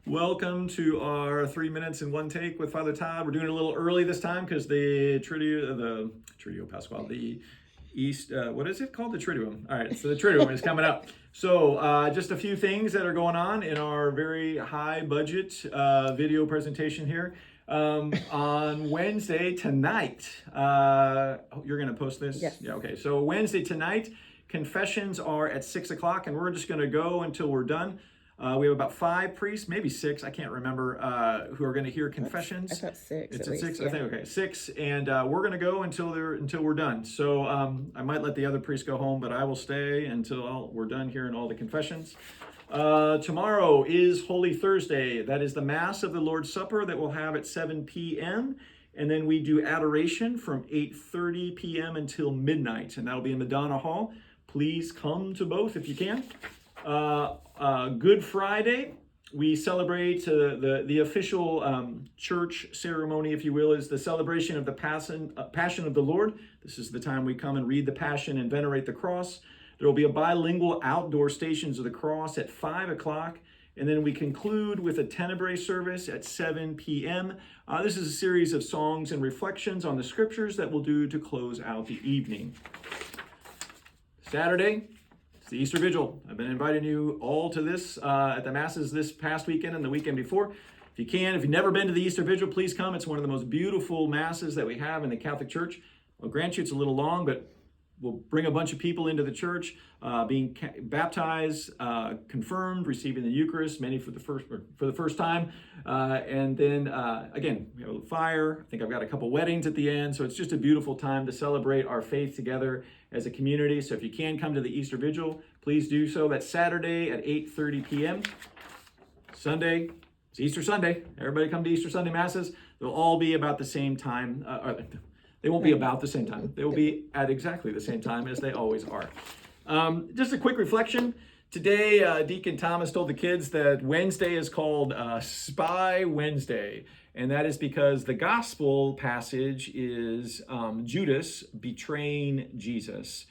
Welcome to our 3 minutes in one take with Father Todd. We're doing it a little early this time because the Tridio Pasquale, the East, what is it called? The Triduum. All right, so the Triduum is coming up. So just a few things that are going on in our very high budget video presentation here. On Wednesday tonight, you're going to post this? Yes. Yeah, okay. So Wednesday tonight, confessions are at 6 o'clock, and we're just going to go until we're done. We have about 5 priests, maybe 6, I can't remember, who are going to hear confessions. I thought 6. It's at at 6, least, I think. Okay, 6, and we're going to go until we're done. So I might let the other priests go home, but I will stay until we're done hearing all the confessions. Tomorrow is Holy Thursday. That is the Mass of the Lord's Supper that we'll have at 7 p.m. And then we do adoration from 8:30 p.m. until midnight, and that'll be in Madonna Hall. Please come to both if you can. Good Friday, we celebrate the official church ceremony, if you will, is the celebration of the Passion of the Lord. This is the time we come and read the Passion and venerate the cross. There will be a bilingual outdoor Stations of the Cross at 5 o'clock, and then we conclude with a Tenebrae service at 7 p.m. This is a series of songs and reflections on the scriptures that we'll do to close out the evening. Saturday, it's the Easter Vigil. I've been inviting you all to this at the Masses this past weekend and the weekend before. If you've never been to the Easter Vigil, please come. It's one of the most beautiful Masses that we have in the Catholic Church. I'll grant you it's a little long, but we'll bring a bunch of people into the church, being baptized, confirmed, receiving the Eucharist, many for the first time. And then, again, we have a fire. I think I've got a couple weddings at the end. So it's just a beautiful time to celebrate our faith together as a community. So if you can come to the Easter Vigil, please do so. That's Saturday at 8:30 p.m. Sunday, it's Easter Sunday. Everybody come to Easter Sunday Masses. They'll all be about the same time. They won't be about the same time. They will be at exactly the same time as they always are. Just a quick reflection. Today, Deacon Thomas told the kids that Wednesday is called Spy Wednesday. And that is because the gospel passage is Judas betraying Jesus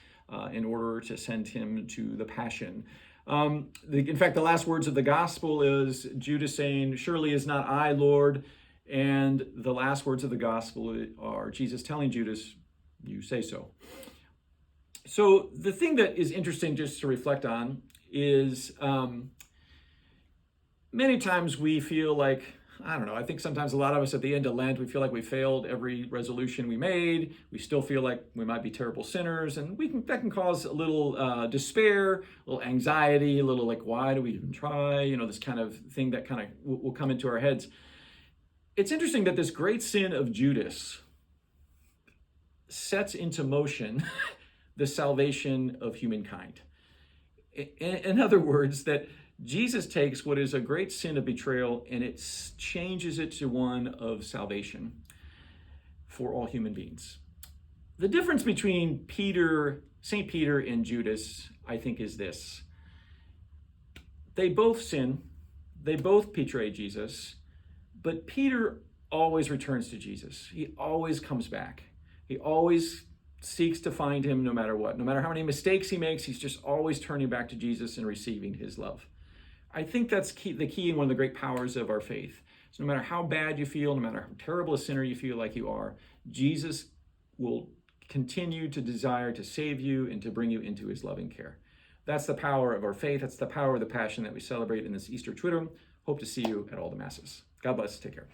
in order to send him to the Passion. In fact, the last words of the gospel is Judas saying, "Surely is not I, Lord." And the last words of the gospel are Jesus telling Judas, "You say so." So the thing that is interesting just to reflect on is many times we feel like, I don't know, I think sometimes a lot of us at the end of Lent, we feel like we failed every resolution we made. We still feel like we might be terrible sinners, and that can cause a little despair, a little anxiety, a little like, why do we even try? This kind of thing that kind of will come into our heads. It's interesting that this great sin of Judas sets into motion the salvation of humankind. In other words, that Jesus takes what is a great sin of betrayal and it changes it to one of salvation for all human beings. The difference between St. Peter and Judas, I think, is this. They both sin. They both betray Jesus. But Peter always returns to Jesus. He always comes back. He always seeks to find him no matter what. No matter how many mistakes he makes, he's just always turning back to Jesus and receiving his love. I think that's the key and one of the great powers of our faith. So no matter how bad you feel, no matter how terrible a sinner you feel like you are, Jesus will continue to desire to save you and to bring you into his loving care. That's the power of our faith. That's the power of the Passion that we celebrate in this Easter Triduum. Hope to see you at all the Masses. God bless. Take care.